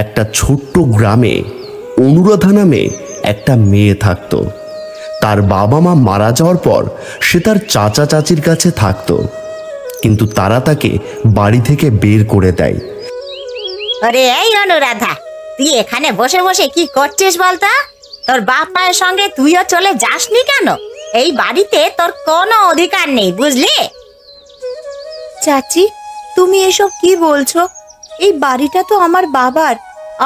একটা ছোট্ট গ্রামে অনুরাধা নামে একটা মেয়ে থাকতো। তার বাবা মা মারা যাওয়ার পর সে তার চাচা চাচির কাছে থাকতো, কিন্তু তারা তাকে বাড়ি থেকে বের করে দেয়। আরে এই অনুরাধা, তুই এখানে বসে বসে কি করছিস বলতো? তোর বাপ মায়ের সঙ্গে তুইও চলে যাসনি কেন? এই বাড়িতে তোর কোনো অধিকার নেই, বুঝলি? চাচি, তুমি এসব কি বলছো? এই বাড়িটা তো আমার বাবার,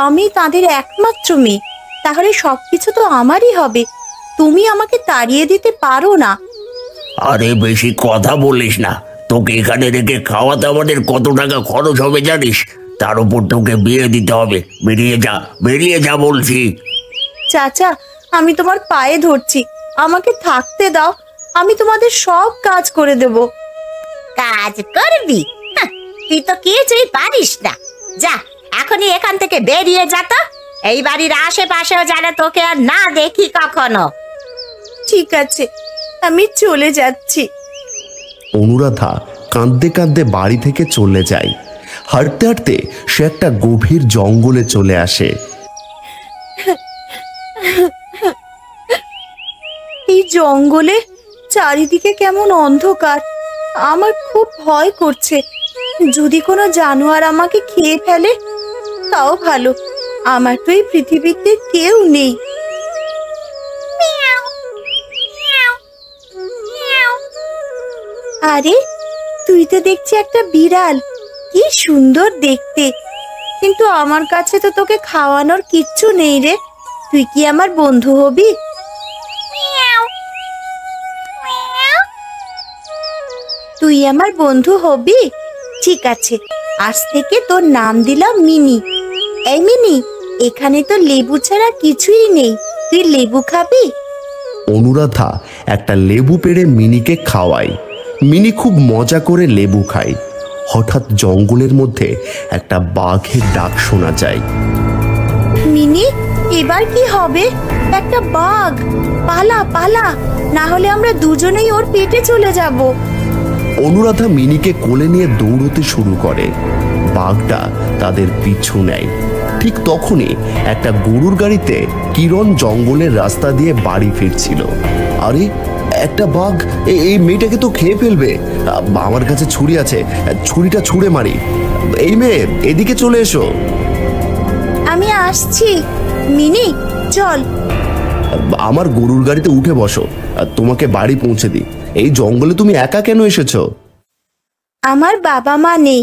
আমি তাদের একমাত্র মেয়ে, তাহলে সবকিছু তো আমারই হবে। তুমি আমাকে তাড়িয়ে দিতে পারো না। আরে বেশি কথা বলিস না, তোকে এখানে রেখে খাওয়াতে আমাদের কত টাকা খরচ হবে জানিস? তার উপর তোকে বিয়ে দিতে হবে। বেরিয়ে যা, বেরিয়ে যা বলছি। চাচা, আমি তোমার পায়ে ধরছি, আমাকে থাকতে দাও, আমি তোমাদের সব কাজ করে দেব। কাজ করবি? তুই তো কিছুই পারিস না। যা, এখনই এখান থেকে বেরিয়ে যা তো। এই বাড়ির আশেপাশেও যেন তোকে আর না দেখি কখনো। ঠিক আছে, আমি চলে যাচ্ছি। অনুরাধা কাঁদতে কাঁদতে বাড়ি থেকে চলে যায়। হাঁটতে হাঁটতে সে একটা গভীর জঙ্গলে চলে আসে। এই জঙ্গলে চারিদিকে কেমন অন্ধকার, আমার খুব ভয় করছে। যদি কোনো জানোয়ার আমাকে খেয়ে ফেলে তাও ভালো, আমার তো এই পৃথিবীতে কেউ নেই। আরে, তুই তো দেখছি একটা বিড়াল, কি সুন্দর দেখতে, কিন্তু আমার কাছে তো তোকে খাওয়ানোর কিচ্ছু নেই রে। তুই কি আমার বন্ধু হবি? তুই আমার বন্ধু হবি? ঠিক আছে, আজ থেকে তোর নাম দিলাম মিনি। এই মিনি, এখানে তো লেবু ছাড়া কিছুই নেই, তুই লেবু খাবি? অনুরাধা একটা লেবু পেড়ে মিনিকে খাওয়ায়। মিনি খুব মজা করে লেবু খায়। হঠাৎ জঙ্গলের মধ্যে একটা বাঘের ডাক শোনা যায়। মিনি, এবার কি হবে? একটা বাঘ! পালা পালা, না হলে আমরা দুজনেই ওর পেটে চলে যাব। অনুরাধা মিনিকে কোলে নিয়ে দৌড়তে শুরু করে। বাঘটা তাদের পিছু নেয়। ঠিক তখনই একটা গরুর গাড়িতে কিরণ জঙ্গলের রাস্তা দিয়ে বাড়ি ফিরছিল। আরে, একটা বাঘ এই মেয়েটাকে তো খেয়ে ফেলবে। আমার কাছে ছুরি আছে, ছুরিটা ছুঁড়ে মারি। এই মেয়ে, এদিকে চলে এসো। আমি আসছি। মিনি, চল। আমার গরুর গাড়িতে উঠে বসো, তোমাকে বাড়ি পৌঁছে দিই। এই জঙ্গলে তুমি একা কেন এসেছো? আমার বাবা মা নেই,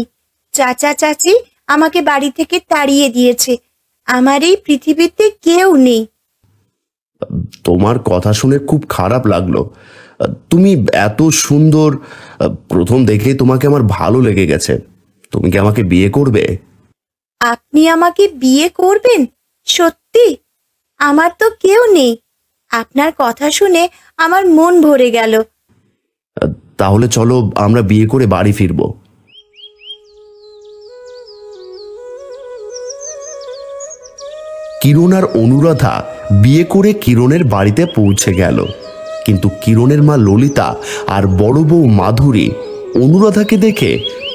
চাচা চাচি আমাকে বাড়ি থেকে তাড়িয়ে দিয়েছে, আমার এই পৃথিবীতে কেউ নেই। তোমার কথা শুনে খুব খারাপ লাগলো। তুমি এত সুন্দর, প্রথম দেখেই তোমাকে আমার ভালো লেগে গেছে। তুমি কি আমাকে বিয়ে করবে? আপনি আমাকে বিয়ে করবেন? সত্যি? আমার তো কেউ নেই, আপনার কথা শুনে আমার মন ভরে গেল। তাহলে চলো, আমরা বিয়ে করে বাড়ি ফিরবো। কিরণ আর অনুরাধা বিয়ে করে কিরণের বাড়িতে পৌঁছে গেল। কিন্তু কিরণের মা ললিতা আর বড় বউ মাধুরী অনুরাধাকে দেখে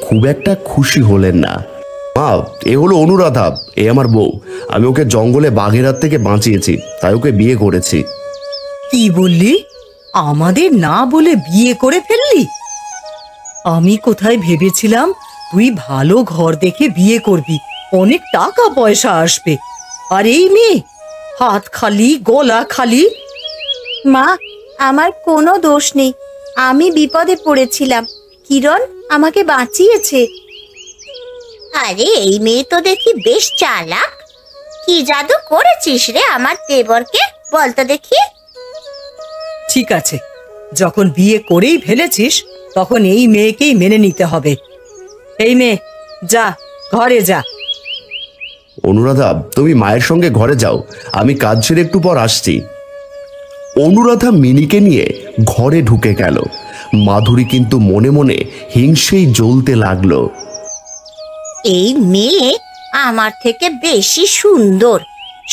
খুব একটা খুশি হলেন না। মা, এ হলো অনুরাধা, এ আমার বউ। আমি ওকে জঙ্গলে বাঘের হাত থেকে বাঁচিয়েছি, তাই ওকে বিয়ে করেছি। কি বললি? আমাদের না বলে বিয়ে করে ফেললি? আমি কোথায় ভেবেছিলাম তুই ভালো ঘর দেখে বিয়ে করবি, অনেক টাকা পয়সা আসবে, আর এই মেয়ে হাত খালি গলা খালি। মা, আমার কোনো দোষ নেই, আমি বিপদে পড়েছিলাম, কিরণ আমাকে বাঁচিয়েছে। আরে, এই মেয়ে তো দেখি বেশ চালাক। কি জাদু করেছিস রে আমার দেবরকে, বলতো দেখি। ঠিক আছে, যখন বিয়ে করেই ফেলেছিস তখন এই মেয়েকেই মেনে নিতে হবে। এই মেয়ে, যা ঘরে যা। অনুরাধা, তুমি মায়ের সঙ্গে ঘরে যাও, আমি কাজ ছেড়ে একটু পর আসছি। অনুরাধা মিনিকে নিয়ে ঘরে ঢুকে গেল। মাধুরী কিন্তু মনে মনে হিংসেই জ্বলতে লাগলো। এই মেয়ে আমার থেকে বেশি সুন্দর,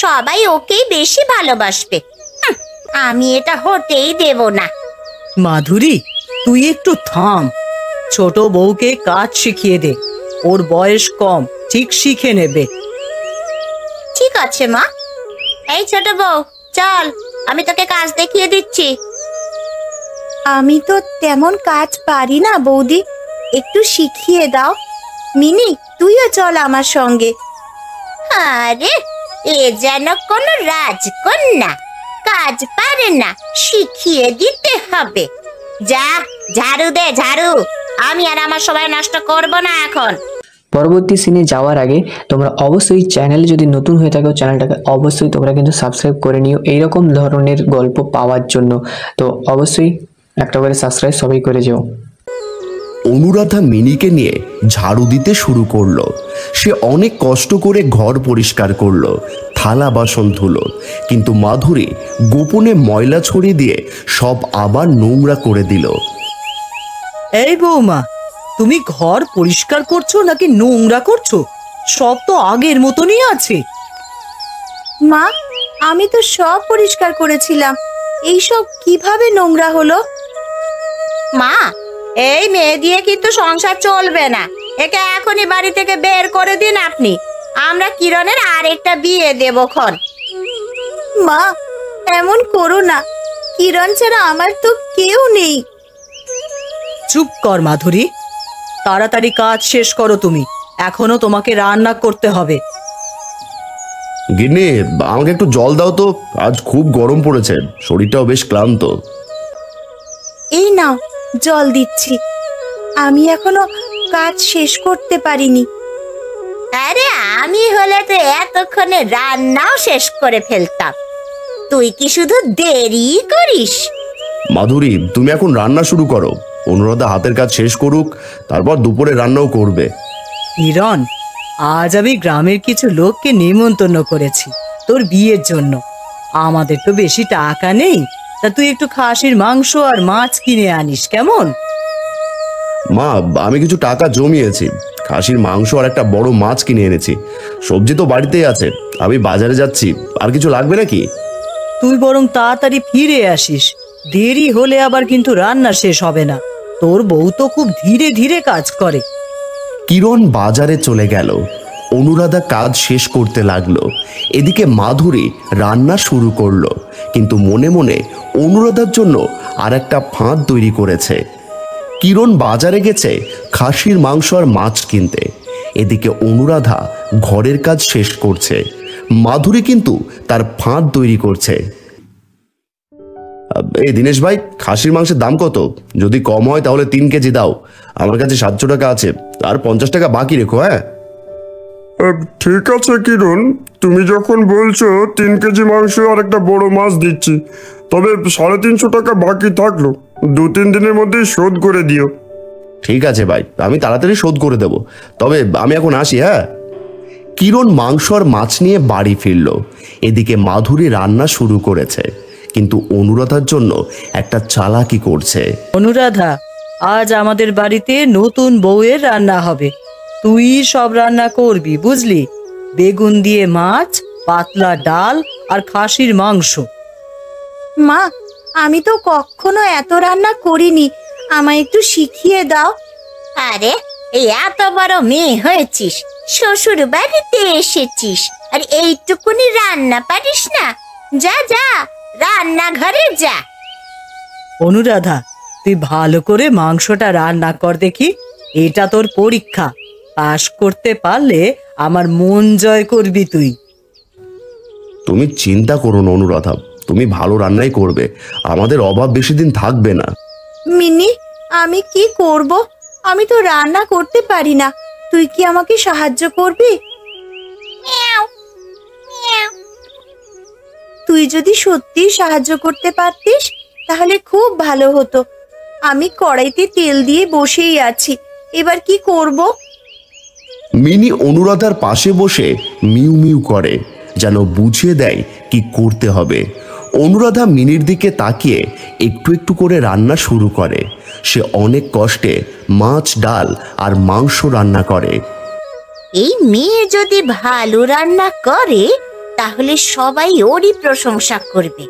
সবাই ওকেই বেশি ভালোবাসবে। আমি এটা হতেই দেব না। মাধুরী, তুই একটু থাম, ছোট বউকে কাজ শিখিয়ে দে, ওর বয়স কম, ঠিক শিখে নেবে। আছে মা। এই ছোট বউ, চল, আমি তোকে কাজ দেখিয়ে দিচ্ছি। আমি তো তেমন কাজ পারি না বৌদি, একটু শিখিয়ে দাও। মিনি, তুইও চল আমার সঙ্গে। আরে, এ যেন কোন রাজকন্যা, কাজ পারে না, শিখিয়ে দিতে হবে। যা, ঝাড়ু দে ঝাড়ু। আমি আর আমার সময় নষ্ট করব না এখন। পরবর্তী সিনে যাওয়ার আগে তোমরা অবশ্যই চ্যানেলে যদি নতুন হয়ে থাকো চ্যানেলটাকে অবশ্যই তোমরা কিন্তু সাবস্ক্রাইব করে নিও এইরকম ধরনের গল্প পাওয়ার জন্য। তো অবশ্যই একটা করে সাবস্ক্রাইব সবাই করে যেও। অনুরাধা মিনিকে নিয়ে ঝাড়ু দিতে শুরু করলো। সে অনেক কষ্ট করে ঘর পরিষ্কার করলো, থালা বাসন ধুলো, কিন্তু মাধুরী গোপনে ময়লা ছড়িয়ে দিয়ে সব আবার নোংরা করে দিল। এই বৌমা, তুমি ঘর পরিষ্কার করছো নাকি নোংরা করছো? সব তো আগের মতনই আছে। মা, আমি তো সব পরিষ্কার করেছিলাম, এইসব কিভাবে নোংরা হলো? মা, এই মেয়ে দিয়ে কিন্তু সংসার চলবে না। একে এখনই বাড়ি থেকে বের করে দিন আপনি। আমরা কিরণের আরেকটা বিয়ে দেবক্ষণ। মা, এমন করো না, কিরণ ছাড়া আমার তো কেউ নেই। চুপ কর মাধুরী, তাড়াতাড়ি কাজ শেষ করো তুমি, এখনো তোমাকে রান্না করতে হবে। গিন্নি, আমাকে একটু জল দাও তো, আজ খুব গরম পড়েছে, শরীরটাও বেশ ক্লান্ত। এই নাও, জল দিচ্ছি। আমি এখনো কাজ শেষ করতে পারিনি। আরে, আমি হলে তো এতক্ষণে রান্নাও শেষ করে ফেলতাম। তুই কি শুধু দেরি করিস? মাধুরী, তুমি এখন রান্না শুরু করো। অনুরাধা হাতের কাজ শেষ করুক, তারপর দুপুরে রান্নাও করবে। কিরণ, আজ আমি গ্রামের কিছু লোককে নিমন্ত্রণ করেছি তোর বিয়ের জন্য। আমাদের তো বেশি টাকা নেই, তা তুই একটু খাসির মাংস আর মাছ কিনে আনিস, কেমন? মা, আমি কিছু টাকা জমিয়েছি, খাসির মাংস আর একটা বড় মাছ কিনে এনেছি। সবজি তো বাড়িতেই আছে, আমি বাজারে যাচ্ছি। আর কিছু লাগবে নাকি? তুই বরং তাড়াতাড়ি ফিরে আসিস, দেরি হলে আবার কিন্তু রান্না শেষ হবে না। তোর বউ তো খুব ধীরে ধীরে কাজ করে। কিরণ বাজারে চলে গেল। অনুরাধা কাজ শেষ করতে লাগলো। এদিকে মাধুরী রান্না শুরু করলো, কিন্তু মনে মনে অনুরাধার জন্য আর একটা ফাঁদ তৈরি করেছে। কিরণ বাজারে গেছে খাসির মাংস আর মাছ কিনতে, এদিকে অনুরাধা ঘরের কাজ শেষ করছে। মাধুরী কিন্তু তার ফাঁদ তৈরি করছে। এই দিনেশ ভাই, খাসির মাংসের দাম কত? যদি কম হয় তাহলে 3 কেজি দাও। আমার কাছে 700 টাকা আছে, আর 50 টাকা বাকি রেখো। হ্যাঁ, ঠিক আছে কিরণ, তুমি যখন বলছো 3 কেজি মাংস আর একটা বড় মাছ দিচ্ছি, তবে 350 টাকা বাকি থাকলো, 2-3 দিনের মধ্যেই শোধ করে দিও। ঠিক আছে ভাই, আমি তাড়াতাড়ি শোধ করে দেব। তবে আমি এখন আসি। হ্যাঁ। কিরণ মাংস আর মাছ নিয়ে বাড়ি ফিরল। এদিকে মাধুরী রান্না শুরু করেছে, কিন্তু অনুরাধার জন্য একটা চালাকি করছে। অনুরাধা, আজ আমাদের বাড়িতে নতুন বউয়ের রান্না হবে। তুই সব রান্না করবি, বুঝলি? বেগুন দিয়ে মাছ, পাতলা ডাল আর খাসির মাংস। মা, আমি তো কখনো এত রান্না করিনি, আমায় একটু শিখিয়ে দাও। আরে, এই এত বড় মেয়ে হয়েছিস, শ্বশুর বাড়িতে এসেছিস, আর এইটুকুনি রান্না পারিস না? যা যা, রান্নাঘরে যা। অনুরাধা, তুই ভালো করে মাংসটা রান্না কর দেখি, এটা তোর পরীক্ষা। পাশ করতে পারলে আমার মন জয় করবি তুই। তুমি চিন্তা করো না অনুরাধা, তুমি ভালো রান্নাই করবে, আমাদের অভাব বেশি দিন থাকবে না। মিনি, আমি কি করব? আমি তো রান্না করতে পারি না, তুই কি আমাকে সাহায্য করবি? তুই যদি সত্যি সাহায্য করতে পারতিস তাহলে খুব ভালো হতো। আমি কড়াইতে তেল দিয়ে বসেই আছি, এবার কি করব? মিনি অনুরাধার পাশে বসে মিউ মিউ করে, যেন বুঝিয়ে দেয় কি করতে হবে। অনুরাধা মিনির দিকে তাকিয়ে একটু একটু করে রান্না শুরু করে। সে অনেক কষ্টে মাছ, ডাল আর মাংস রান্না করে। এই মেয়ে যদি ভালো রান্না করে তাহলে সবাই ওরই প্রশংসা করবে।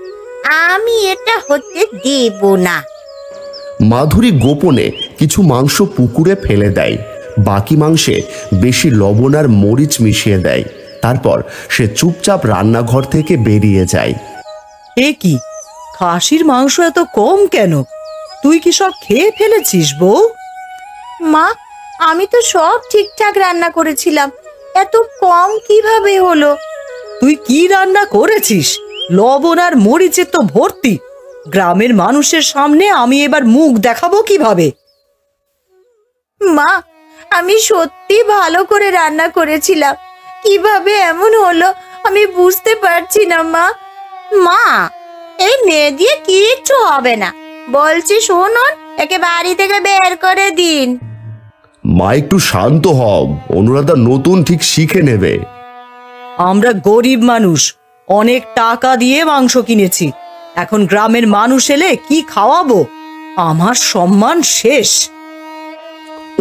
আমি এটা হতে দেব না। মাধুরী গোপনে কিছু মাংস পুকুরে ফেলে দেয়, বাকি মাংসে বেশি লবণ আর মরিচ মিশিয়ে দেয়, তারপর সে চুপচাপ রান্নাঘর থেকে বেরিয়ে যায়। এ কি, খাসির মাংস এত কম কেন? তুই কি সব খেয়ে ফেলেছিস বউ? মা, আমি তো সব ঠিকঠাক রান্না করেছিলাম, এত কম কিভাবে হলো? তুই কি রান্না করেছিস? লবণ আর মরিচে তো ভর্তি। গ্রামের মানুষের সামনে আমি এবার মুখ দেখাবো কিভাবে? মা, আমি সত্যি ভালো করে রান্না করেছিলাম, কিভাবে এমন হলো আমি বুঝতে পারছি না মা। মা, এই মেয়ে দিয়ে কিচ্ছু হবে না, বলছি শুনুন, একে বাড়ি থেকে বের করে দিন। মা একটু শান্ত হও, অনুরাধা নতুন ঠিক শিখে নেবে। আমরা গরিব মানুষ, অনেক টাকা দিয়ে মাংস কিনেছি। এখন গ্রামের মানুষ এলে কি খাওয়াবো? আমার সম্মান শেষ।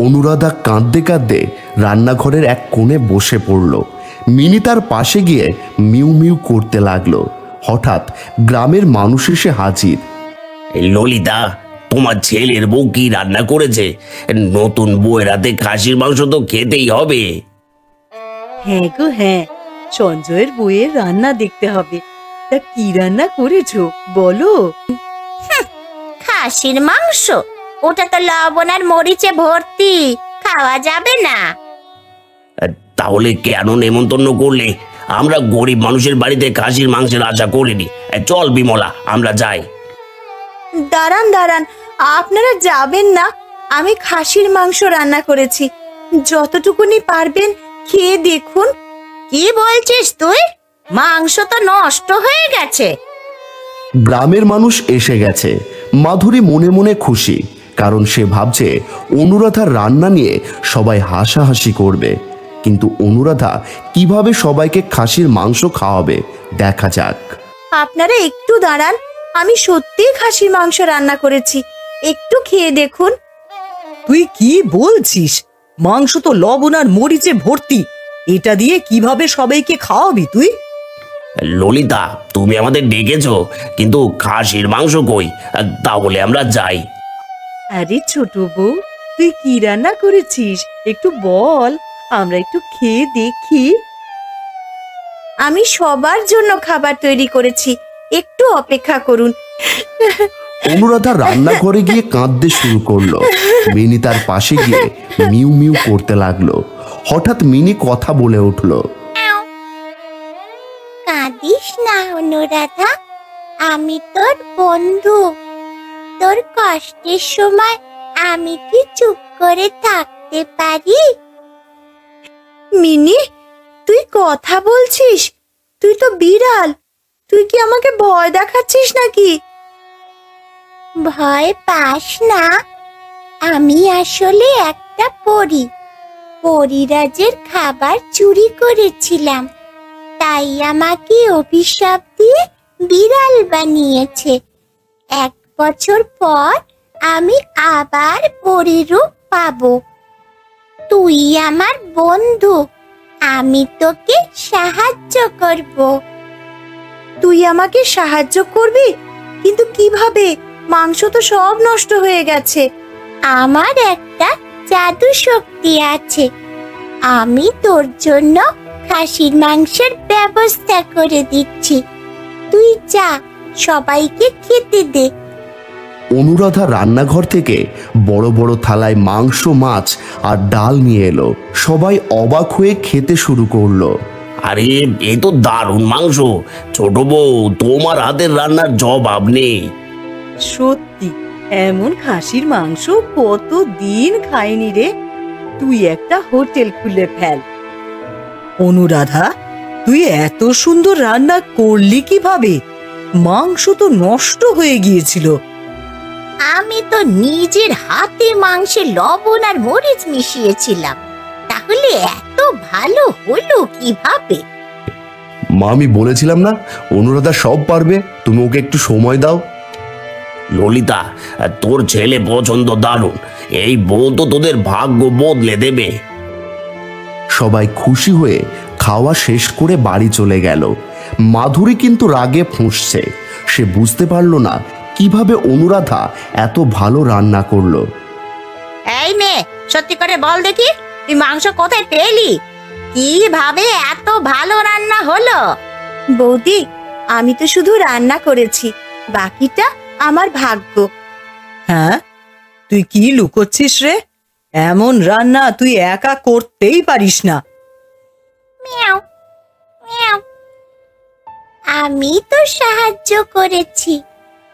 অনুরাধা কাঁদতে কাঁদতে রান্নাঘরের এক কোণে বসে পড়ল। মিনি তার পাশে গিয়ে মিউ মিউ করতে লাগলো। হঠাৎ গ্রামের মানুষ এসে হাজির। এই ললিতা, তোমার ছেলের বউ কি রান্না করেছে? নতুন বউয়ের হাতে খাসির মাংস তো খেতেই হবে। হ্যাঁ গো হ্যাঁ, সঞ্জয়ের বইয়ের রান্না দেখতে হবে। তা কি রান্না করেছো বলো? খাসির মাংস? ওটা তো লবণ আর মরিচে ভর্তি, খাওয়া যাবে না। তাহলে কেন নেমন্তন্ন করলে? আমরা গরিব মানুষের বাড়িতে খাসির মাংসের আশা করিনি। চল বিমলা, আমরা যাই। দাঁড়ান দাঁড়ান, আপনারা যাবেন না। আমি খাসির মাংস রান্না করেছি, যতটুকুনি পারবেন খেয়ে দেখুন। কি বলছিস তুই? মাংস তো নষ্ট হয়ে গেছে। গ্রামের মানুষ এসে গেছে। মাধুরী মনে মনে খুশি, কারণ সে ভাবছে অনুরাধার রান্না নিয়ে সবাই হাসাহাসি করবে। কিন্তু অনুরাধা কিভাবে সবাইকে খাসির মাংস খাওয়াবে দেখা যাক। আপনারা একটু দাঁড়ান, আমি সত্যিই খাসির মাংস রান্না করেছি, একটু খেয়ে দেখুন। তুই কি বলছিস? মাংস তো লবণ আর মরিচে ভর্তি, এটা দিয়ে কিভাবে সবাইকে খাওয়াবি তুই? ললিতা, তুমি আমাদের ডেকেছো, কিন্তু খাসির মাংস কই? তাহলে আমরা যাই। আরে ছোট বউ, তুই কি রান্না করেছিস একটু বল, আমরা একটু খেয়ে দেখি। আমি সবার জন্য খাবার তৈরি করেছি, একটু অপেক্ষা করুন। অনুরাধা রান্নাঘরে গিয়ে কাঁদতে শুরু করলো। মিনি তার পাশে গিয়ে মিউ মিউ করতে লাগলো। হঠাৎ মিনি কথা বলে উঠলো। কাঁদিস না অনুরাধা, আমি তোর বন্ধু। তোর কষ্টের সময় আমি কি চুপ করে থাকতে পারি? মিনি, তুই কথা বলছিস? তুই তো বিড়াল, তুই কি আমাকে ভয় দেখাচ্ছিস নাকি? ভয় পাস না, আমি আসলে একটা পরী। পরীরাজের খাবার চুরি করেছিলাম, তাই আমাকে অভিশাপ দিয়ে বিড়াল বানিয়েছে। 1 বছর পর আমি আবার পরীরূপ পাবো। তুই আমার বন্ধু, আমি তোকে সাহায্য করব। তুই আমাকে সাহায্য করবি? কিন্তু কিভাবে? মাংস তো সব নষ্ট হয়ে গেছে। আমার একটা জাদু শক্তি আছে, আমি তোর জন্য খাসির মাংসের ব্যবস্থা করে দিচ্ছি। তুই যা, সবাইকে খেতে দে। অনুরাধা রান্নাঘর থেকে বড় বড় থালায় মাংস, মাছ আর ডাল নিয়ে এলো। সবাই অবাক হয়ে খেতে শুরু করলো। আরে, এ তো দারুণ মাংস। ছোট বউ, তোমার হাতের রান্নার জবাব নেই। সত্যি, এমন খাসির মাংস কতদিন খাইনি রে। তুই একটা হোটেল খুলে ফেল। অনুরাধা, তুই এত সুন্দর রান্না করলি কিভাবে? মাংস তো নষ্ট হয়ে গিয়েছিল। আমি তো নিজের হাতে মাংসে লবণ আর মরিচ মিশিয়েছিলাম, তাহলে এত ভালো হলো কিভাবে? মা, আমি বলেছিলাম না অনুরাধা সব পারবে, তুমি ওকে একটু সময় দাও। ললিতা, তোর ছেলে পছন্দ দারুণ। এই বউ তো তোদের ভাগ্য বদলে দেবে। সবাই খুশি হয়ে খাওয়া শেষ করে বাড়ি চলে গেল। মাধুরী কিন্তু রাগে ফুঁসছে। সে বুঝতে পারলো না কিভাবে অনুরাধা এত ভালো রান্না করলো। এই মেয়ে, সত্যি করে বল দেখি, তুই মাংস কোথায় পেলি? কিভাবে এত ভালো রান্না হলো? বৌদি, আমি তো শুধু রান্না করেছি, বাকিটা আমার ভাগ্য। হ্যাঁ, তুই কি লুকোচ্ছিস রে? এমন রান্না তুই একা করতেই পারিস না। মিয়াও মিয়াও। আমি তো সাহায্য করেছি,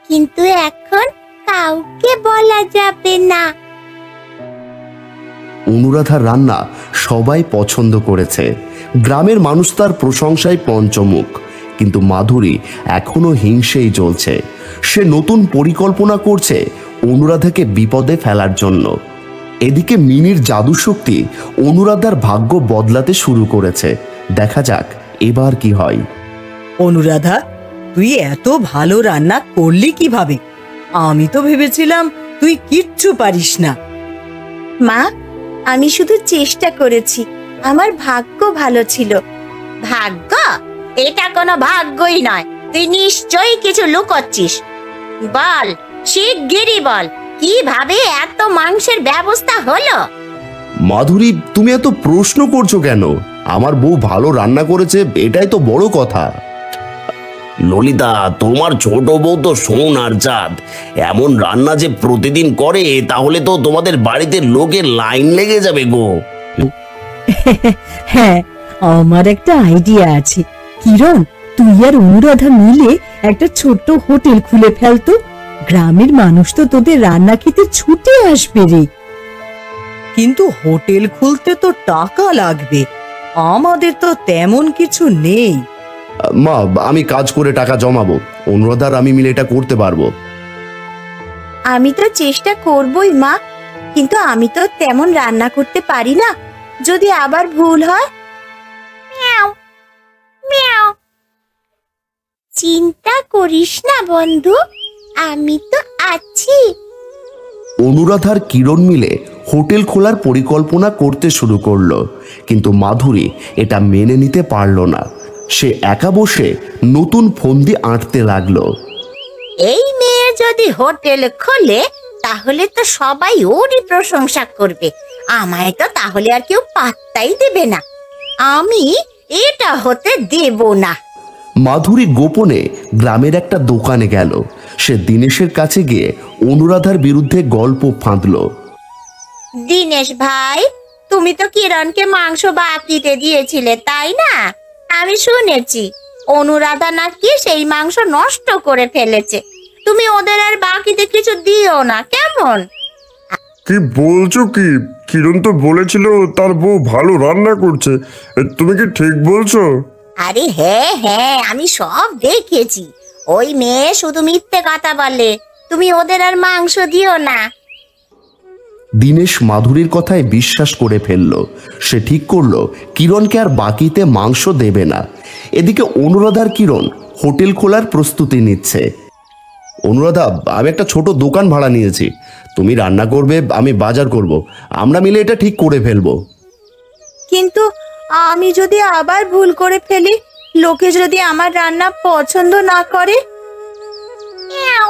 কিন্তু এখন কাউকে বলা যাবে না। অনুরাধার রান্না সবাই পছন্দ করেছে। গ্রামের মানুষ তার প্রশংসায় পঞ্চমুখ, কিন্তু মাধুরী এখনো হিংসেই জ্বলছে। সে নতুন পরিকল্পনা করছে অনুরাধাকে বিপদে ফেলার জন্য। এদিকে মিনির জাদু শক্তি অনুরাধার ভাগ্য বদলাতে শুরু করেছে। দেখা যাক এবার কি হয়। অনুরাধা, তুই এত ভালো রান্না করলি কিভাবে? আমি তো ভেবেছিলাম তুই কিচ্ছু পারিস না। মা, আমি শুধু চেষ্টা করেছি, আমার ভাগ্য ভালো ছিল। ভাগ্য? এটা কোনো ভাগ্যই নয়, তুই নিশ্চয়ই কিছু লুকোচ্ছিস। বল, শিগগিরই বল, কিভাবে এত মাংসের ব্যবস্থা হলো? মাধুরী, তুমি এত প্রশ্ন করছো কেন? আমার বউ ভালো রান্না করেছে, এটাই তো বড় কথা। ললিতা, তোমার ছোট বউ তো সোনার চাঁদ। এমন রান্না যে প্রতিদিন করে, তাহলে তো তোমাদের বাড়িতে লোকের লাইন লেগে যাবে গো। হ্যাঁ, আমার একটা আইডিয়া আছে। কিরণ, তুই আর অনুরাধা মিলে একটা ছোট্ট হোটেল খুলে ফেলতো। গ্রামের মানুষ তো তোদের রান্না খেতে ছুটে আসবে রে। কিন্তু হোটেল খুলতে তো টাকা লাগবে, আমাদের তো তেমন কিছু নেই। মা, আমি কাজ করে টাকা জমাবো। অনুরাধার আমি মিলে এটা করতে পারবো। আমি তো চেষ্টা করবই মা, কিন্তু আমি তো তেমন রান্না করতে পারি না। যদি আবার ভুল হয়? মিয়াও মিয়াও। চিন্তা করিস না বন্ধু, আমি তো আছি। অনুরাধার কিরণ মিলে হোটেল খোলার পরিকল্পনা করতে শুরু করলো, কিন্তু মাধুরী এটা মেনে নিতে পারল না। সে একা বসে নতুন ফন্দি আঁটতে লাগলো। এই মেয়ে যদি হোটেল খোলে, তাহলে তো সবাই ওরই প্রশংসা করবে, আমায় তো তাহলে আর কেউ পাত্তাই দেবে না। আমি এটা হতে দেব না। মাধুরী গোপনে গ্রামের একটা দোকানে গেল। সে দীনেশের কাছে গিয়ে অনুরাধার বিরুদ্ধে গল্প ফাঁদলো। দীনেশ ভাই, তুমি তো কিরণকে মাংস বাকিতে দিয়েছিলে, তাই না? আমি শুনেছি অনুরাধা নাকি সেই মাংস নষ্ট করে ফেলেছে। তুমি ওদের আর বাকিতে কিছু দিও না, কেমন? কি বলছো কি? কিরণ তো বলেছিল তার বউ ভালো রান্না করছে। তুমি কি ঠিক বলছো? আরে হ্যাঁ হ্যাঁ, আমি সব দেখেছি। ওই মেয়ে শুধু মিথ্যে কথা বলে। তুমি ওদের আর মাংস দিও না। দীনেশ মাধুরীর কথায় বিশ্বাস করে ফেলল। সে ঠিক করলো কিরণকে আর বাকিতে মাংস দেবে না। এদিকে অনুরাধার কিরণ হোটেল খোলার প্রস্তুতি নিচ্ছে। অনুরাধা, আমি একটা ছোট দোকান ভাড়া নিয়েছি। তুমি রান্না করবে, আমি বাজার করব। আমরা মিলে এটা ঠিক করে ফেলবো। কিন্তু আমি যদি আবার ভুল করে ফেলি, লোকে যদি আমার রান্না পছন্দ না করে? মিয়াও।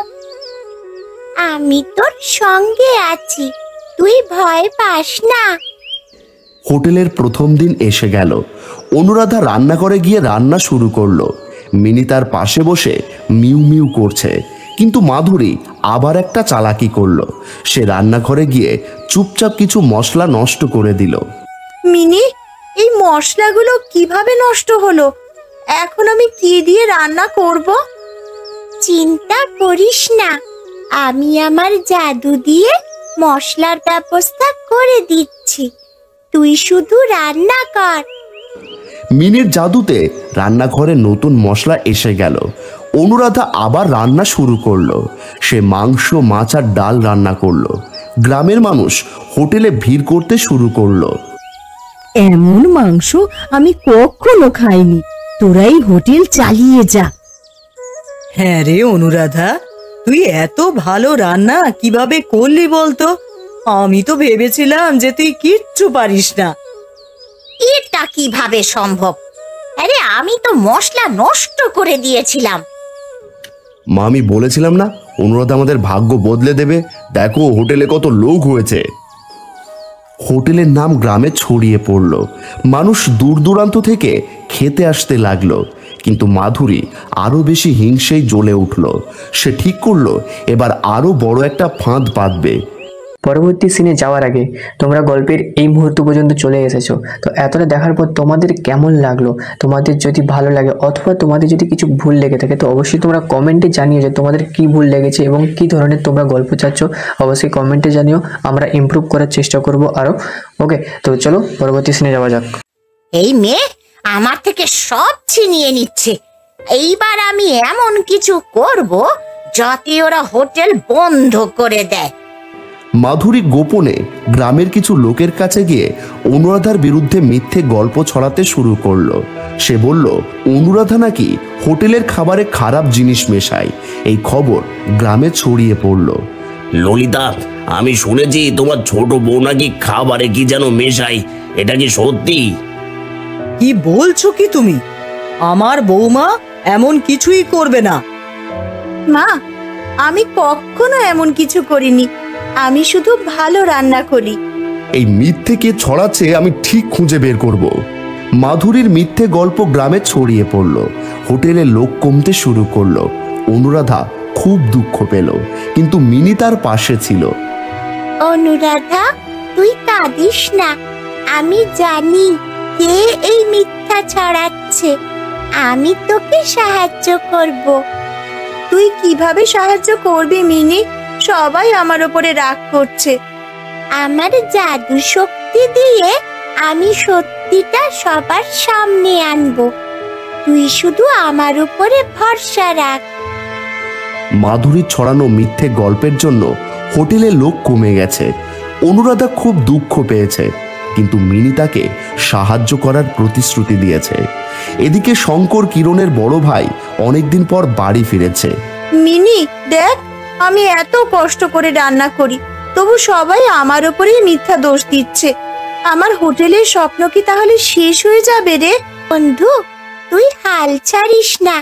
আমি তোর সঙ্গে আছি, তুই ভয় পাস না। হোটেলের প্রথম দিন এসে গেল। অনুরাধা রান্নাঘরে গিয়ে রান্না শুরু করলো। মিনি তার পাশে বসে মিউ মিউ করছে, কিন্তু মাধুরী আবার একটা চালাকি করলো। সে রান্নাঘরে গিয়ে চুপচাপ কিছু মশলা নষ্ট করে দিল। মিনি, এই মশলাগুলো কিভাবে নষ্ট হলো? এখন আমি কি দিয়ে রান্না করব? চিন্তা করিস না, আমি আমার জাদু দিয়ে মশলার ব্যবস্থা করে দিচ্ছি, তুই শুধু রান্না কর। মিনির জাদুতে রান্নাঘরে নতুন মশলা এসে গেল। অনুরাধা আবার রান্না শুরু করলো। সে মাংস, মাছ আর ডাল রান্না করলো। গ্রামের মানুষ হোটেলে ভিড় করতে শুরু করলো। এমন মাংস আমি কখনো খাইনি। তোরাই হোটেল চালিয়ে যা। হ্যাঁ রে অনুরাধা, তুই এত ভালো রান্না কিভাবে করলি বলতো? আমি তো ভেবেছিলাম যে তুই কিচ্ছু পারিস না। এটা কিভাবে সম্ভব? আরে আমি তো মশলা নষ্ট করে দিয়েছিলাম। মা, আমি বলেছিলাম না অনুরাধা আমাদের ভাগ্য বদলে দেবে। দেখো হোটেলে কত লোক হয়েছে। হোটেলের নাম গ্রামে ছড়িয়ে পড়ল। মানুষ দূর দূরান্ত থেকে খেতে আসতে লাগলো। কিন্তু মাধুরী আরো বেশি হিংসেই জ্বলে উঠল। সে ঠিক করলো এবার আরো বড় একটা ফাঁদ পাতবে। পরবর্তী সিনে যাওয়ার আগে তোমরা গল্পের এই মুহূর্ত পর্যন্ত চলে এসেছো, তো এতটা দেখার পর তোমাদের কেমন লাগলো? তোমাদের যদি ভালো লাগে অথবা তোমাদের যদি কিছু ভুল লেগে থাকে তো অবশ্যই তোমরা কমেন্টে জানিও যে তোমাদের কি ভুল লেগেছে এবং কি ধরনের তোমরা গল্প চাচ্ছ। অবশ্যই কমেন্টে জানিও, আমরা ইমপ্রুভ করার চেষ্টা করব আরও। ওকে, তো চলো পরবর্তী সিনে যাওয়া যাক। এই মেয়ে আমার থেকে সব ছিনিয়ে নিচ্ছে। এইবার আমি এমন কিছু করব যাতে ওরা হোটেল বন্ধ করে দেয়। মাধুরী গোপনে গ্রামের কিছু লোকের কাছে গিয়ে অনুরাধার বিরুদ্ধে মিথ্যে গল্প ছড়াতে শুরু করলো। সে বলল অনুরাধা নাকি হোটেলের খাবারে খারাপ জিনিস মেশায়। এই খবর গ্রামে ছড়িয়ে পড়ল। ললিতা, আমি শুনেছি তোমার ছোট বউ নাকি খাবারে কি যেন মেশায়, এটা কি সত্যি? কি বলছো কি তুমি? আমার বৌমা এমন কিছুই করবে না। মা, আমি কখনো এমন কিছু করিনি। আমি শুধু ভালো রান্না করি। এই মিথ্যে কে ছড়াচ্ছে আমি ঠিক খুঁজে বের করব। মাধুরীর মিথ্যে গল্প গ্রামে ছড়িয়ে পড়ল। হোটেলে লোক কমতে শুরু করলো। অনুরাধা খুব দুঃখ পেল, কিন্তু মিনি তার পাশে ছিল। অনুরাধা, তুই কাঁদিস না। আমি জানি কে এই মিথ্যা ছড়াচ্ছে। আমি তোকে সাহায্য করব। তুই কিভাবে সাহায্য করবি মিনি? সবাই আমার উপরে রাগ করছে। আমার জাদু শক্তি দিয়ে আমি সত্যিটা সবার সামনে আনবো। তুই শুধু আমার উপরে ভরসা রাখ। মাধুরীর ছড়ানো মিথ্যে গল্পের জন্য হোটেলে লোক কমে গেছে। অনুরাধা খুব দুঃখ পেয়েছে, কিন্তু মিনি তাকে সাহায্য করার প্রতিশ্রুতি দিয়েছে। এদিকে শঙ্কর কিরণের বড় ভাই অনেকদিন পর বাড়ি ফিরেছে। মিনি দেখ, আমি এত কষ্ট করে রান্না করি, তবু সবাই আমার উপরেই মিথ্যা দোষ দিচ্ছে। আমার হোটেলের স্বপ্ন কি তাহলে শেষ হয়ে যাবে রে? বন্ধু, তুই হাল ছাড়িস না।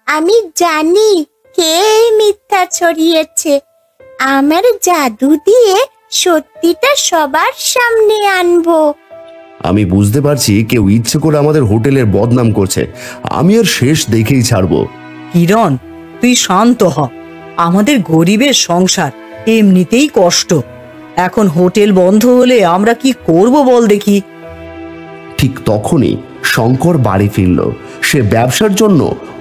আমি জানি কে এই মিথ্যা ছড়িয়েছে। আমার জাদু দিয়ে সত্যিটা সবার সামনে আনবো। আমি বুঝতে পারছি কেউ ইচ্ছে করে আমাদের হোটেলের বদনাম করছে। আমি আর শেষ দেখেই ছাড়বো। কিরণ, তুই শান্ত হ। আমাদের গরিবের সংসার এমনিতেই কষ্ট। এখন হোটেল বন্ধ হলে আমরা কি করব বল দেখি। ঠিক তখনই শঙ্কর বাড়ি ফিরল। সে ব্যবসার জন্য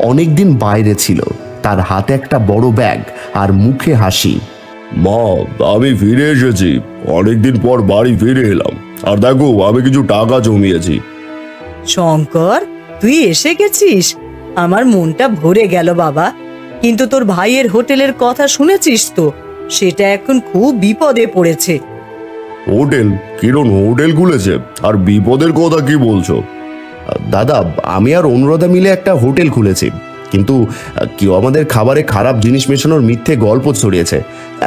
অনেকদিন বাইরে ছিল। তার হাতে একটা বড় ব্যাগ আর মুখে হাসি। মা, আমি ফিরে এসেছি। অনেকদিন পর বাড়ি ফিরে এলাম। আর দেখো, আমি কিছু টাকা জমিয়েছি। শঙ্কর, তুই এসে গেছিস? আমার মনটা ভরে গেল বাবা। কিন্তু তোর ভাইয়ের হোটেলের কথা শুনেছিস তো? সেটা এখন খুব বিপদে পড়েছে। হোটেল? কিরণ হোটেল খুলেছে? আর বিপদের কথা কি বলছো? দাদা, আমি আর অনুরাধা মিলে একটা হোটেল খুলেছি, কিন্তু কেউ আমাদের খাবারে খারাপ জিনিস মেশানোর মিথ্যে গল্প ছড়িয়েছে।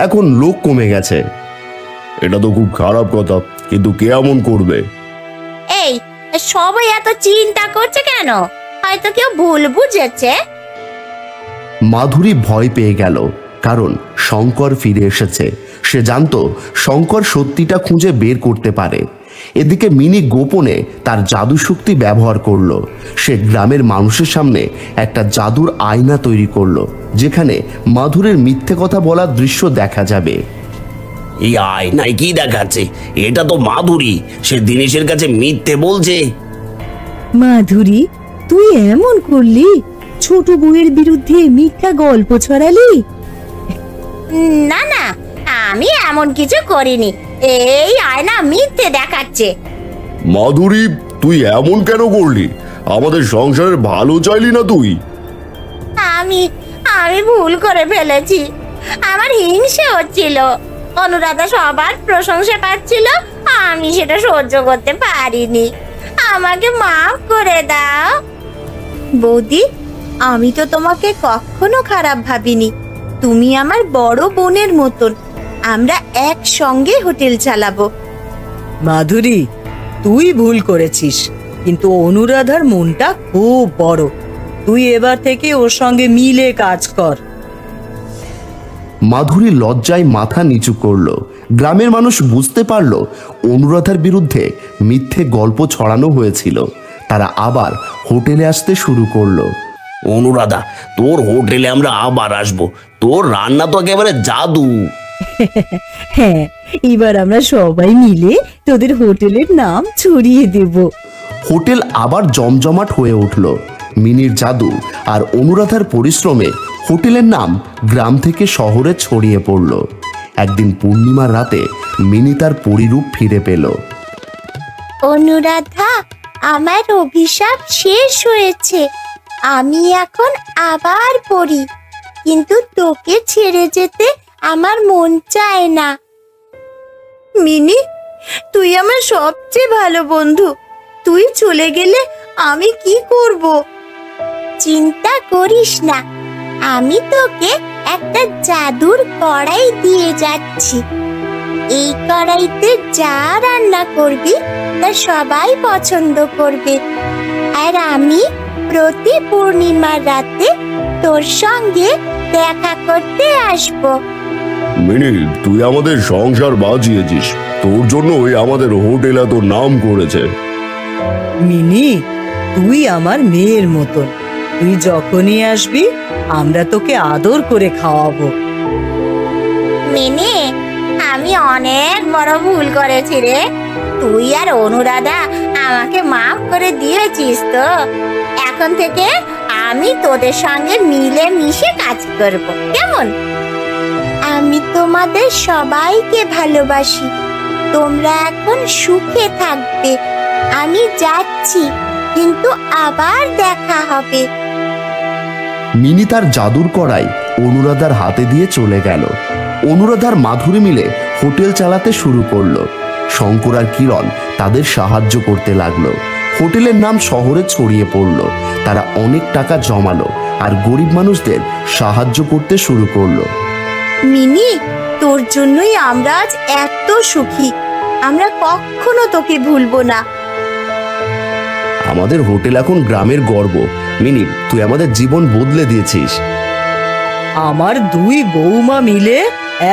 এখন লোক কমে গেছে। এটা তো খুব খারাপ কথা, কিন্তু কে এমন করবে? এই সবাই এত চিন্তা করছে কেন? হয়তো কেউ ভুল বুঝেছে। মাধুরী ভয় পেয়ে গেল, কারণ শঙ্কর ফিরে এসেছে। সে জানতো শঙ্কর সত্যিটা খুঁজে বের করতে পারে। এদিকে মিনি গোপনে তার জাদু শক্তি ব্যবহার করলো। সে গ্রামের মানুষের সামনে একটা জাদুর আয়না তৈরি করলো, যেখানে মাধুরীর মিথ্যে কথা বলার দৃশ্য দেখা যাবে। এই আয়নায় কি দেখাচ্ছে? এটা তো মাধুরী। সে দিনেশের কাছে মিথ্যে বলছে। মাধুরী, তুই এমন করলি? ছোট বউয়ের বিরুদ্ধে মিথ্যা গল্প ছড়ালি? না না, আমি এমন কিছু করিনি। এই আয়না মিথ্যে দেখাচ্ছে। মাধুরী, তুই এমন কেন করলি? আমাদের সংসারের ভালো চাইলি না তুই? আমি আমি ভুল করে ফেলেছি। আমার হিংসে হচ্ছিল। অনুরাধা সবার প্রশংসা পাচ্ছিল, আমি সেটা সহ্য করতে পারিনি। আমাকে মাফ করে দাও। বৌদি, আমি তো তোমাকে কখনো খারাপ ভাবিনি। তুমি আমার বড় বোনের মতন। আমরা একসঙ্গে হোটেল চালাবো। মাধুরী, তুই ভুল করেছিস, কিন্তু অনুরাধার মনটা খুব বড়। তুই এবার থেকে ওর সঙ্গে মিলে কাজ কর। মাধুরী লজ্জায় মাথা নিচু করলো গ্রামের মানুষ বুঝতে পারল অনুরাধার বিরুদ্ধে মিথ্যে গল্প ছড়ানো হয়েছিল। তারা আবার হোটেলে আসতে শুরু করলো। অনুরাধা, তোর হোটেলে আমরা আবার আসবো। তোর রান্না তো একেবারে জাদু। হ্যাঁ, এবার আমরা সবাই মিলে তোদের হোটেলের নাম ছড়িয়ে দেব। হোটেল আবার জমজমাট হয়ে উঠল। মিনির জাদু আর অনুরাধার পরিশ্রমে হোটেলের নাম গ্রাম থেকে শহরে ছড়িয়ে পড়ল। একদিন পূর্ণিমার রাতে মিনি তার পরিরূপ ফিরে পেল। অনুরাধা, আমার অভিশাপ শেষ হয়েছে। আমি এখন আবার পড়ি, কিন্তু তোকে ছেড়ে যেতে আমার মন চায় না। মিনি, তুই আমার সবচেয়ে ভালো বন্ধু। তুই চলে গেলে আমি কি করব? চিন্তা করিস না, আমি তোকে একটা জাদুর কড়াই দিয়ে যাচ্ছি। এই কড়াইতে যা রান্না করবি তা সবাই পছন্দ করবে। আর আমি প্রতি পূর্ণিমার রাতে তোর সঙ্গে দেখা করতে আসবো। মিনি, তুই আমাদের সংসার বাঁচিয়েছিস। তোর জন্যই আমাদের হোটেল এত নাম করেছে। মিনি, তুই আমার মেয়ের মতন। তুই যখনই আসবি আমরা তোকে আদর করে খাওয়াবো। মিনি, আমি অনেক বড় ভুল করেছি রে। তুই আর অনুরাধা আমাকে মাফ করে দিয়েছিস তো। এখন থেকে আমি তোদের সঙ্গে মিলে মিশে কাজ করব, কেমন? আমি তোমাদের সবাইকে ভালোবাসি। তোমরা এখন সুখে থাকবে। আমি যাচ্ছি, কিন্তু আবার দেখা হবে। মিনি তার জাদুর কড়াই অনুরাধার হাতে দিয়ে চলে গেল। অনুরাধার মাধুরী মিলে হোটেল চালাতে শুরু করলো। শঙ্কর আর কিরণ তাদের সাহায্য করতে লাগলো। হোটেলের নাম শহরে ছড়িয়ে পড়ল। তারা অনেক টাকা জমালো আর গরিব মানুষদের সাহায্য করতে শুরু করলো। মিনি, তোর জন্যই আমরা আজ এত সুখী। আমরা কখনো তোকে ভুলবো না। আমাদের হোটেল এখন গ্রামের গর্ব। মিনি, তুই আমাদের জীবন বদলে দিয়েছিস। আমার দুই বৌমা মিলে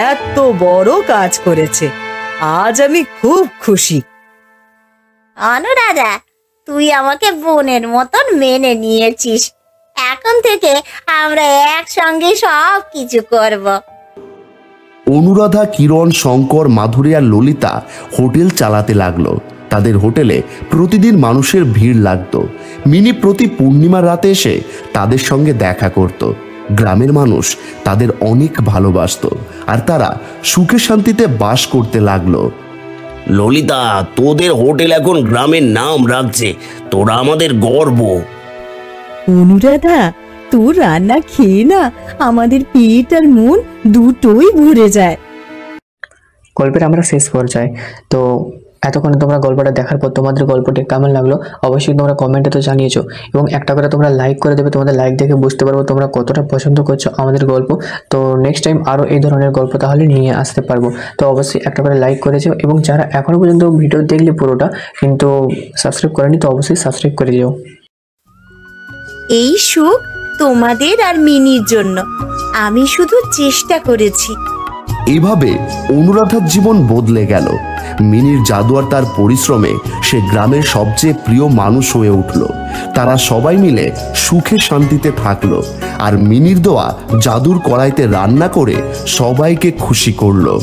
এত বড় কাজ করেছে, আজ আমি খুব খুশি। অনুরাধা, তুই আমাকে বোনের মতন মেনে নিয়েছিস। এখন থেকে আমরা একসঙ্গে সব কিছু করব। অনুরাধা, কিরণ, শঙ্কর, মাধুরী আর ললিতা হোটেল চালাতে লাগলো। তাদের হোটেলে প্রতিদিন মানুষের ভিড় লাগতো। মিনি প্রতি পূর্ণিমার রাতে এসে তাদের সঙ্গে দেখা করত। গ্রামের মানুষ তাদের অনেক ভালোবাসতো আর তারা সুখে শান্তিতে বাস করতে লাগলো। ললিতা, তোদের হোটেল এখন গ্রামের নাম রাখছে। তোরা আমাদের গর্ব। অনুরাধা, তোর রান্না খেয়ে না আমাদের পেট আর মন দুটোই ভরে যায়। গল্পের আমরা শেষ পর্যায়ে। তো এতক্ষণ তোমরা গল্পটা দেখার পর তোমাদের গল্পটি কেমন লাগলো অবশ্যই তোমরা কমেন্টে তো জানিয়েছো, এবং একটা করে তোমরা লাইক করে দেবে। তোমাদের লাইক দেখে বুঝতে পারবো তোমরা কতটা পছন্দ করছো আমাদের গল্প। তো নেক্সট টাইম আরও এই ধরনের গল্প তাহলে নিয়ে আসতে পারবো। তো অবশ্যই একটা করে লাইক করেছো, এবং যারা এখনও পর্যন্ত ভিডিও দেখলে পুরোটা কিন্তু সাবস্ক্রাইব করেনি তো অবশ্যই সাবস্ক্রাইব করে দিও। এই সুখ তোমাদের আর মিনির জন্য। আমি শুধু চেষ্টা করেছি। এভাবে অনুরাধার জীবন বদলে গেল। মিনির জাদু আর তার পরিশ্রমে সে গ্রামের সবচেয়ে প্রিয় মানুষ হয়ে উঠল। তারা সবাই মিলে সুখে শান্তিতে থাকলো আর মিনির দেওয়া জাদুর কড়াইতে রান্না করে সবাইকে খুশি করলো।